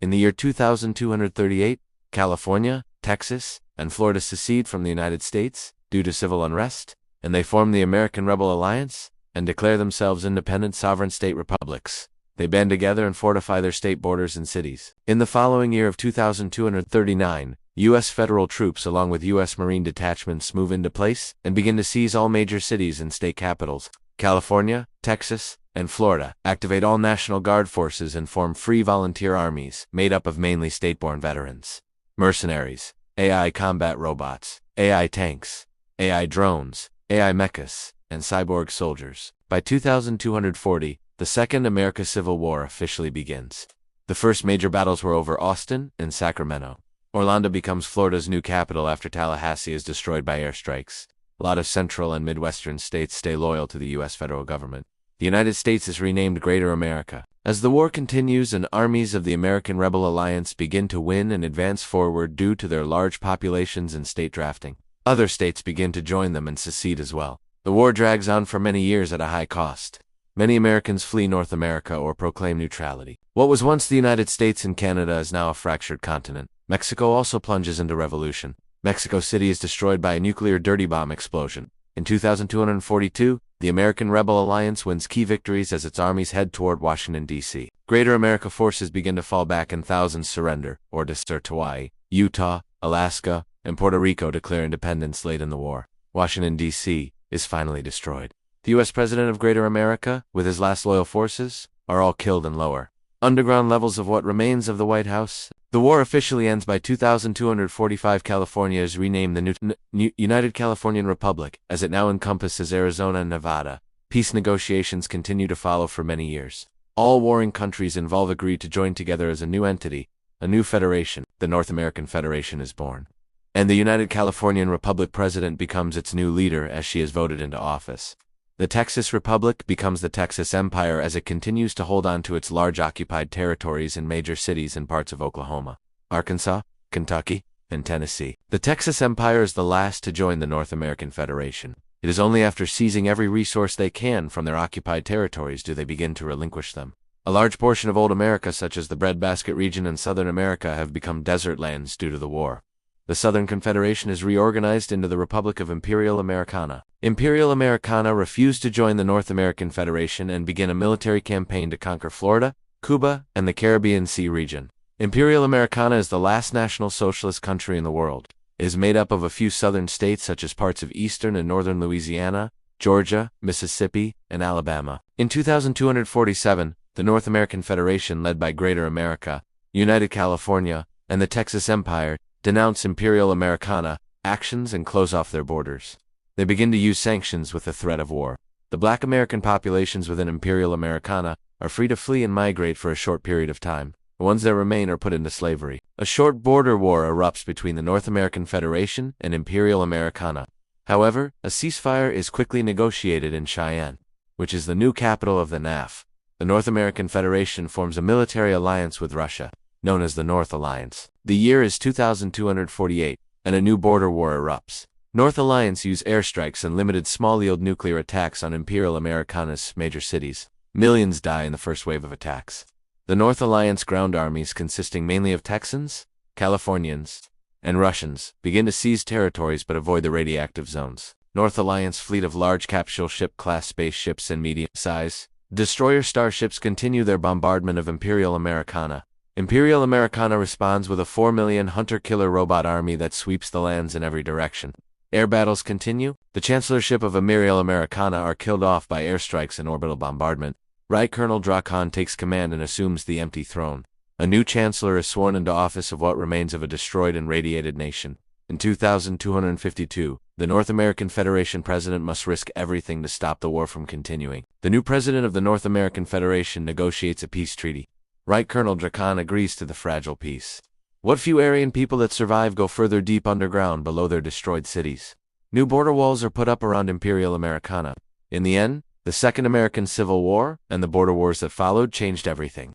In the year 2238, California, Texas, and Florida secede from the United States due to civil unrest, and they form the American Rebel Alliance and declare themselves independent sovereign state republics. They band together and fortify their state borders and cities. In the following year of 2239, U.S. federal troops along with U.S. Marine detachments move into place and begin to seize all major cities and state capitals. California, Texas, and Florida activate all National Guard forces and form free volunteer armies made up of mainly state-born veterans. Mercenaries, AI combat robots, AI tanks, AI drones, AI mechas, and cyborg soldiers. By 2240, the Second American Civil War officially begins. The first major battles were over Austin and Sacramento. Orlando becomes Florida's new capital after Tallahassee is destroyed by airstrikes. A lot of central and midwestern states stay loyal to the U.S. federal government. The United States is renamed Greater America. As the war continues and armies of the American Rebel Alliance begin to win and advance forward due to their large populations and state drafting, other states begin to join them and secede as well. The war drags on for many years at a high cost. Many Americans flee North America or proclaim neutrality. What was once the United States and Canada is now a fractured continent. Mexico also plunges into revolution. Mexico City is destroyed by a nuclear dirty bomb explosion. In 2242, the American Rebel Alliance wins key victories as its armies head toward Washington, D.C. Greater America forces begin to fall back and thousands surrender or desert to Hawaii, Utah, Alaska, and Puerto Rico declare independence late in the war. Washington, D.C. is finally destroyed. The U.S. President of Greater America, with his last loyal forces, are all killed in lower underground levels of what remains of the White House. The war officially ends by 2245. California is renamed the United Californian Republic, as it now encompasses Arizona and Nevada. Peace negotiations continue to follow for many years. All warring countries involved agree to join together as a new entity, a new federation. The North American Federation is born. And the United Californian Republic president becomes its new leader as she is voted into office. The Texas Republic becomes the Texas Empire as it continues to hold on to its large occupied territories in major cities and parts of Oklahoma, Arkansas, Kentucky, and Tennessee. The Texas Empire is the last to join the North American Federation. It is only after seizing every resource they can from their occupied territories do they begin to relinquish them. A large portion of Old America, such as the Breadbasket region and Southern America, have become desert lands due to the war. The Southern Confederation is reorganized into the Republic of Imperial Americana. Imperial Americana refused to join the North American Federation and begin a military campaign to conquer Florida, Cuba, and the Caribbean Sea region. Imperial Americana is the last national socialist country in the world. It is made up of a few southern states such as parts of eastern and northern Louisiana, Georgia, Mississippi, and Alabama. In 2247, the North American Federation, led by Greater America, United California, and the Texas Empire, denounce Imperial Americana actions and close off their borders. They begin to use sanctions with the threat of war. The black American populations within Imperial Americana are free to flee and migrate for a short period of time. The ones that remain are put into slavery. A short border war erupts between the North American Federation and Imperial Americana. However, a ceasefire is quickly negotiated in Cheyenne, which is the new capital of the NAF. The North American Federation forms a military alliance with Russia, known as the North Alliance. The year is 2248, and a new border war erupts. North Alliance use airstrikes and limited small-yield nuclear attacks on Imperial Americana's major cities. Millions die in the first wave of attacks. The North Alliance ground armies, consisting mainly of Texans, Californians, and Russians, begin to seize territories but avoid the radioactive zones. North Alliance fleet of large capsule ship-class spaceships and medium-size destroyer starships continue their bombardment of Imperial Americana. Imperial Americana responds with a 4 million hunter-killer robot army that sweeps the lands in every direction. Air battles continue. The Chancellorship of Imperial Americana are killed off by airstrikes and orbital bombardment. Right Colonel Drakon takes command and assumes the empty throne. A new chancellor is sworn into office of what remains of a destroyed and radiated nation. In 2252, the North American Federation president must risk everything to stop the war from continuing. The new president of the North American Federation negotiates a peace treaty. Right Colonel Drakon agrees to the fragile peace. What few Aryan people that survive go further deep underground below their destroyed cities. New border walls are put up around Imperial Americana. In the end, the Second American Civil War and the border wars that followed changed everything.